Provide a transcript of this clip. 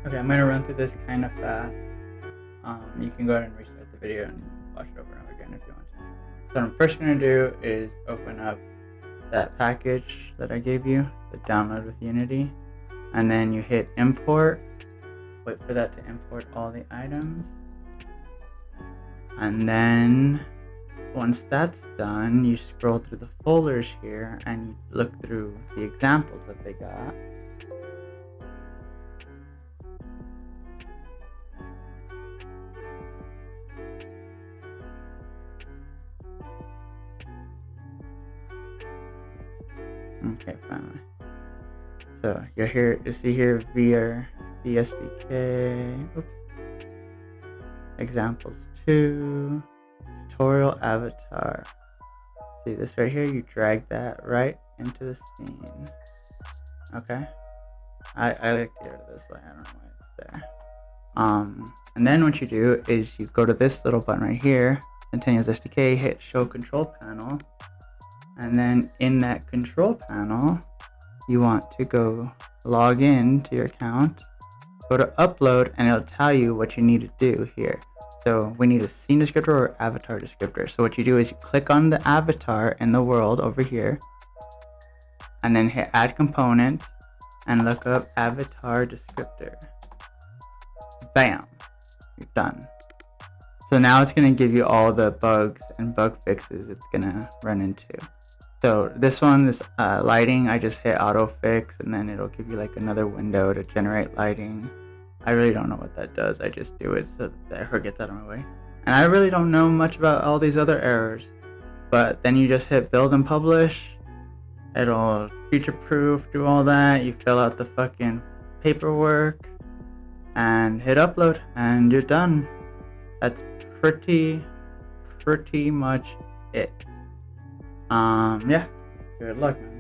Okay, I'm gonna run through this kind of fast. You can go ahead and restart the video and watch it over and over again if you want to. So what I'm first gonna do is open up that package that I gave you, the download with Unity, and then you hit import. Wait for that to import all the items, and then once that's done, you scroll through the folders here and you look through the examples that they got. Okay, finally. So you're here. You see here VRChat SDK. Oops. Examples 2. Tutorial avatar. See this right here? You drag that right into the scene. Okay. I like to get rid of this line. I don't know why it's there. And then what you do is you go to this little button right here, Centennial's SDK, hit show control panel, and then in that control panel, you want to go log in to your account, go to upload, and it'll tell you what you need to do here. So we need a scene descriptor or avatar descriptor. So what you do is you click on the avatar in the world over here, and then hit add component and look up avatar descriptor. Bam, you're done. So now it's gonna give you all the bugs and bug fixes it's gonna run into. So this one, this lighting, I just hit auto fix, and then it'll give you like another window to generate lighting. I really don't know what that does. I just do it so that error gets out of my way. And I really don't know much about all these other errors. But then you just hit build and publish. It'll future proof, do all that. You fill out the fucking paperwork and hit upload, and you're done. That's pretty much it. Yeah, good luck, man.